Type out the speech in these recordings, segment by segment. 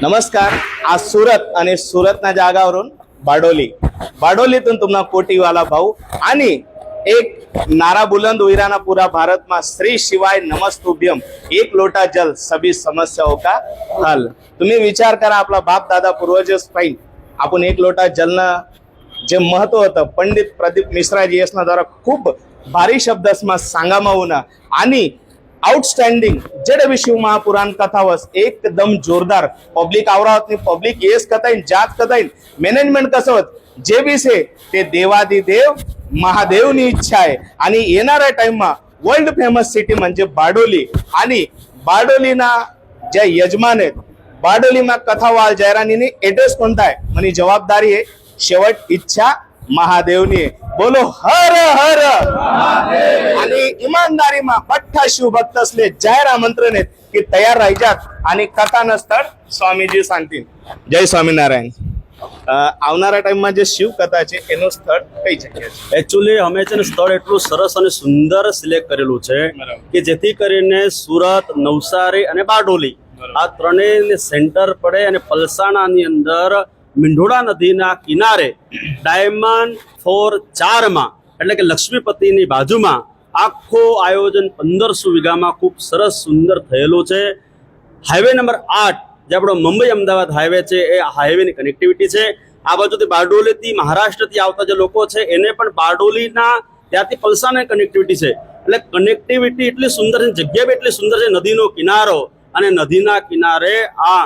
नमस्कार. आज सुरत आणि सुरतना जागावरून बारडोलीतून तुम्हाला कोटीवाला भाऊ आणि एक नारा बुलंद हुईराना पूरा भारत में श्री शिवाय नमस्तुभ्यम एक लोटा जल सभी समस्याओं का हल. तुम्ही विचार करा, आपला बाप दादा पूर्वजच पाहिजे आपण एक लोटा जलनं जे महत्व होतं पंडित प्रदीप मिश्राजी यसना द्वारा खूप भारी शब्दस्मा सांगामावून आणि आउटस्टँडिंग जेडे शिव महापुराण कथावस एकदम जोरदार पब्लिक आवरावतनी पब्लिक येस कथाईन जात कथाईन मॅनेजमेंट कसं होत जे बी से ते देवादिदेव महादेवनी इच्छा आहे. आणि येणाऱ्या टाइममा वर्ल्ड फेमस सिटी म्हणजे बारडोली आणि बारडोलीना ज्या यजमान आहेत बारडोलीमा कथावाल जयराणीनी एड्रेस कोणता आहे म्हणे जबाबदारी आहे शेवट इच्छा महादेवनी आहे. बोलो हर हर आणि इमानदारीमा बठ्ठा शिवभक्त असले जाहीर आमंत्रण आहेत की तयार राहायच्यात आणि कथा नसतात स्वामीजी सांगतील. जय स्वामीनारायण. આવનારા ટાઈમમાં જે શિવ કથા છે એનું સ્થળ કઈ જગ્યા છે? એકચ્યુઅલી અમે છે ને સ્થળ એટલું સરસ અને સુંદર સિલેક્ટ કરેલું છે કે જેથી કરીને સુરત, નવસારી અને બારડોલી આ ત્રણેય સેન્ટર પડે અને પલસાણાની અંદર મીંઢોળા નદીના કિનારે ડાયમંડ 4 એટલે કે લક્ષ્મીપતિની બાજુમાં આખું આયોજન 1500 વીઘામાં ખૂબ સરસ સુંદર થયેલું છે. હાઈવે નંબર 8 જે આપણો મુંબઈ અમદાવાદ હાઈવે છે એ હાઈવેની કનેક્ટિવિટી છે. આ બાજુથી બારડોલીથી મહારાષ્ટ્રથી આવતા જે લોકો છે એને પણ બારડોલીના ત્યાંથી પલસાણાની કનેક્ટિવિટી છે. એટલે કનેક્ટિવિટી એટલી સુંદર છે, જગ્યા બી એટલી સુંદર છે, નદીનો કિનારો અને નદીના કિનારે આ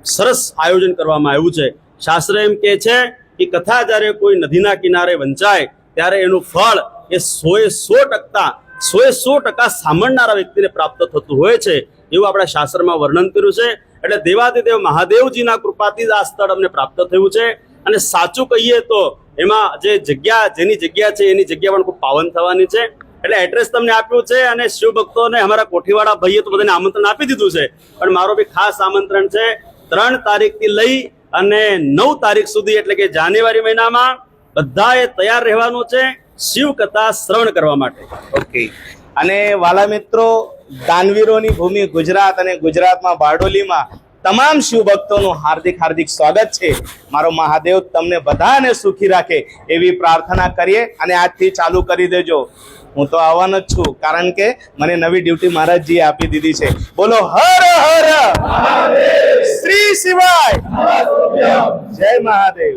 સરસ આયોજન કરવામાં આવ્યું છે. શાસ્ત્ર એમ કહે છે કે કથા જ્યારે કોઈ નદીના કિનારે વંચાય ત્યારે એનું ફળ એ 100% સાંભળનારા વ્યક્તિને પ્રાપ્ત થતું હોય છે એવું આપણા શાસ્ત્રમાં વર્ણન કર્યું છે. એટલે દેવાદિદેવ મહાદેવજીના કૃપાથી જ આ સ્થળ અમને પ્રાપ્ત થયું છે. અને સાચું કહીએ તો એમાં જેની જગ્યા છે એની જગ્યા પણ ખૂબ પાવન થવાની છે. એટલે એડ્રેસ તમને આપ્યું છે અને શિવ ભક્તોને અમારા કોઠીવાળા ભાઈએ તો બધાને આમંત્રણ આપી દીધું છે, પણ મારો બી ખાસ આમંત્રણ છે 3 તારીખથી લઈ અને 9 તારીખ સુધી એટલે કે જાન્યુઆરી મહિનામાં બધાએ તૈયાર રહેવાનું છે શિવ કથા શ્રવણ કરવા માટે. ઓકે. અને વાલા મિત્રો, દાનવીરોની ભૂમિ ગુજરાત અને ગુજરાતમાં બારડોલીમાં તમામ શિવ ભક્તોનું હાર્દિક સ્વાગત છે. મારો મહાદેવ તમને બધાને સુખી રાખે એવી પ્રાર્થના કરીએ અને આજથી ચાલુ કરી દેજો. હું તો આવવાનો જ છું કારણ કે મને નવી ડ્યુટી મહારાજજીએ આપી દીધી છે. બોલો હર હર શ્રી શિવાય. જય મહાદેવ.